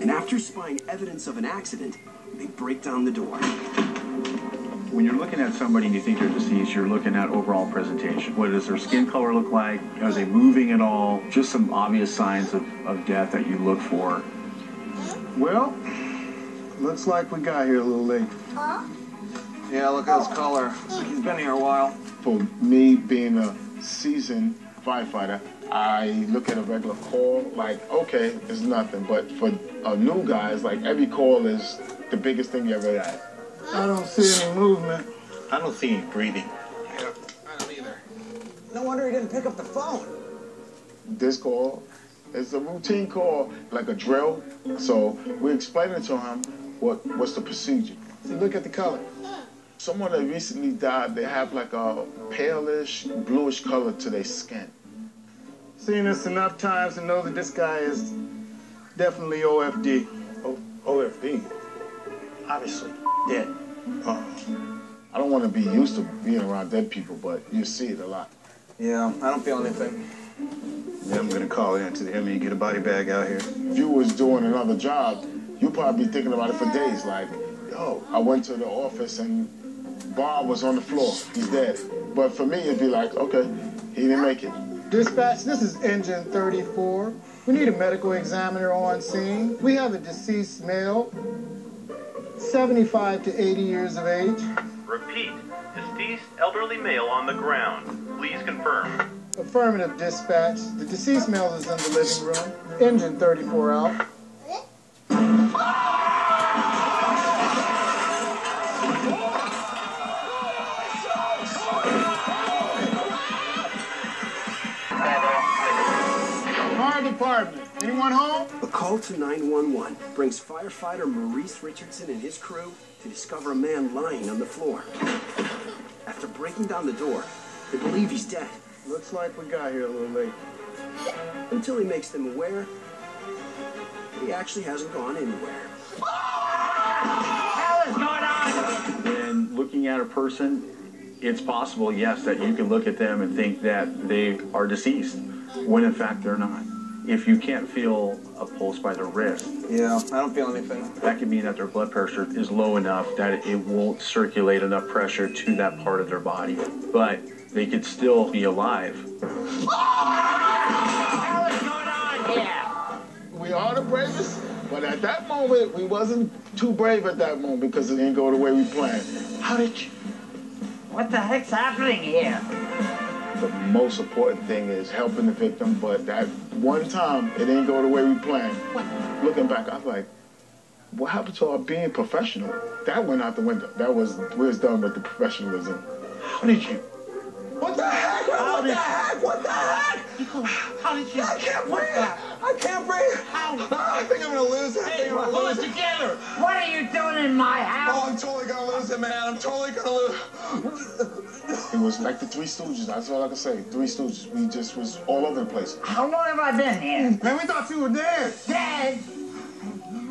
And after spying evidence of an accident, they break down the door. When you're looking at somebody and you think they're deceased, you're looking at overall presentation. What does their skin color look like? Are they moving at all? Just some obvious signs of death that you look for. Well, looks like we got here a little late. Huh? Yeah, look at his color. He's been here a while. For me being a seasoned firefighter, I look at a regular call like, okay, it's nothing. But for a new guy, it's like every call is the biggest thing you ever had. I don't see any movement. I don't see any breathing. Yeah, I don't either. No wonder he didn't pick up the phone. This call is a routine call, like a drill. So we explained it to him, what's the procedure. See, look at the color. Someone that recently died, they have like a palish, bluish color to their skin. Seen this enough times to know that this guy is definitely OFD. OFD? Obviously, dead. I don't want to be used to being around dead people, but you see it a lot. Yeah, I don't feel anything. Yeah, I'm gonna call in to the ME, get a body bag out here. If you was doing another job, you'd probably be thinking about it for days. Like, yo, I went to the office and Bob was on the floor. He's dead. But for me, it'd be like, okay, he didn't make it. Dispatch, this is Engine 34. We need a medical examiner on scene. We have a deceased male, 75 to 80 years of age. Repeat, deceased elderly male on the ground. Please confirm. Affirmative, dispatch. The deceased male is in the living room. Engine 34 out. Fire department. Anyone home? A call to 911 brings firefighter Maurice Richardson and his crew to discover a man lying on the floor. After breaking down the door, they believe he's dead. Looks like we got here a little late. Until he makes them aware he actually hasn't gone anywhere. What the hell is going on? When looking at a person, it's possible, yes, that you can look at them and think that they are deceased, when in fact they're not. If you can't feel a pulse by their wrist, Yeah, I don't feel anything. that could mean that their blood pressure is low enough that it won't circulate enough pressure to that part of their body. But they could still be alive. What the hell is going on here? We are the bravest, but at that moment, we wasn't too brave at that moment because it didn't go the way we planned. How did you... What the heck's happening here? The most important thing is helping the victim, but that one time, it didn't go the way we planned. Looking back, I was like, what happened to our being professional? That went out the window. We was done with the professionalism. How did you? What the heck? What the heck? What the heck? How did you... I can't breathe. I can't breathe. How? I think I'm gonna lose it. I think I'm gonna Pull lose it it. together. What are you doing in my Oh, house? I'm totally gonna lose it, man. I'm totally gonna lose. It was like the Three Stooges. That's all I can say. Three Stooges. We just was all over the place. How long have I been here? Man, we thought you were dead. Dead?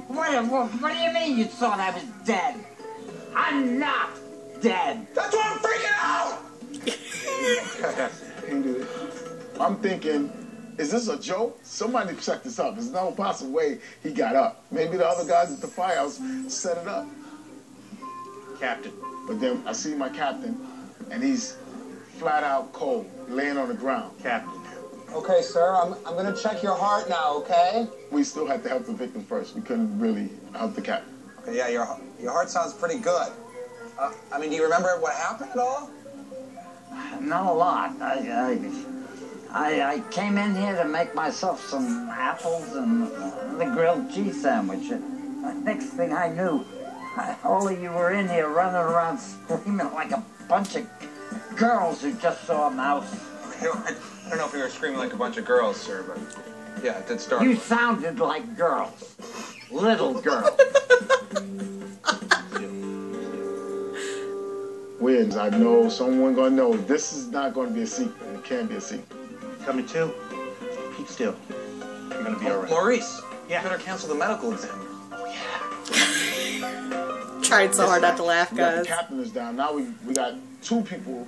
What do you mean you thought I was dead? I'm not dead. That's why I'm freaking out. Can't do this. I'm thinking, is this a joke? Somebody check this up. There's no possible way he got up. Maybe the other guys at the firehouse set it up. Captain. But then I see my captain, and he's flat out cold, laying on the ground. Captain. Okay, sir. I'm gonna check your heart now. Okay. We still had to help the victim first. We couldn't really help the captain. Okay. Yeah. Your heart sounds pretty good. I mean, do you remember what happened at all? Not a lot. I came in here to make myself some apples and the grilled cheese sandwich. And the next thing I knew, all of you were in here running around screaming like a bunch of girls who just saw a mouse. I don't know if we were screaming like a bunch of girls, sir, but yeah, it did start. You sounded like girls. Little girls. Weird. I know someone gonna know. This is not gonna be a secret. It can't be a secret. Coming to. Keep still. You're gonna be all right. Maurice, Yeah. you better cancel the medical exam. Tried so hard not to laugh, We got the guys. captain is down. Now we got two people,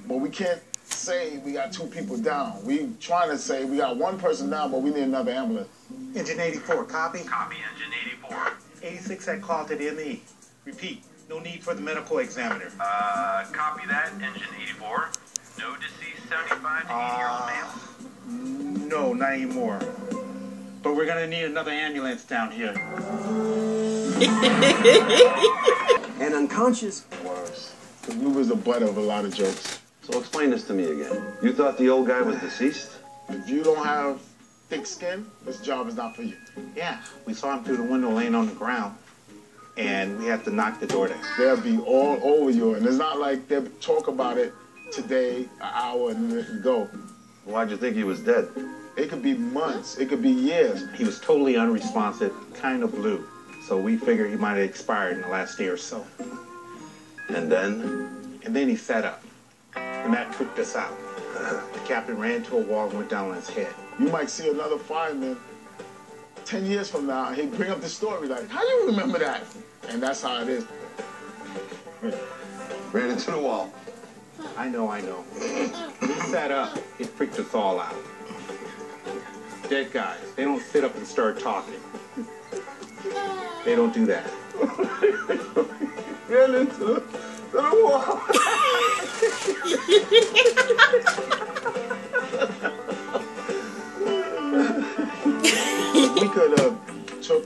but we can't say we got 2 people down. We trying to say we got 1 person down, but we need another ambulance. Engine 84, copy? Copy, Engine 84. 86 had called to the ME. Repeat, no need for the medical examiner. Copy that, Engine 84. No deceased 75 to 80-year-old male? No, not anymore. But we're gonna need another ambulance down here. And unconscious. Worse. Because we was the butt of a lot of jokes. So explain this to me again. You thought the old guy was deceased? If you don't have thick skin, this job is not for you. Yeah, we saw him through the window laying on the ground, and we had to knock the door down. They'll be all over you, and it's not like they'll talk about it today, an hour, and then it go. Why'd you think he was dead? It could be months, it could be years. He was totally unresponsive, kind of blue. So we figured he might have expired in the last day or so. And then? And then he sat up, and that freaked us out. The captain ran into a wall and went down on his head. You might see another fireman 10 years from now, and he'd bring up the story like, how do you remember that? And that's how it is. Ran into the wall. I know. When he sat up, it freaked us all out. Dead guys, they don't sit up and start talking. They don't do that. Ran into the wall. We could have took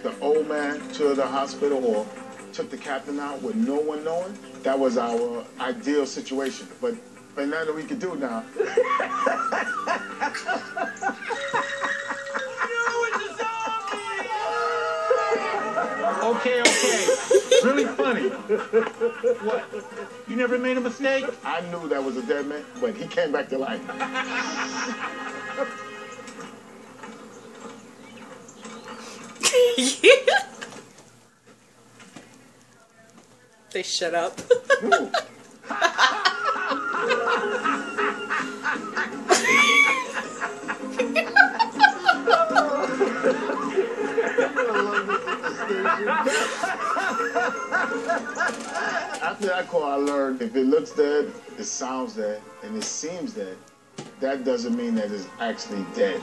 the old man to the hospital or took the captain out with no one knowing. That was our ideal situation. But nothing that we could do now. Okay. Really funny. What? You never made a mistake? I knew that was a dead man, but he came back to life. They shut up. After that call, I learned if it looks dead, it sounds dead, and it seems dead, that doesn't mean that it's actually dead.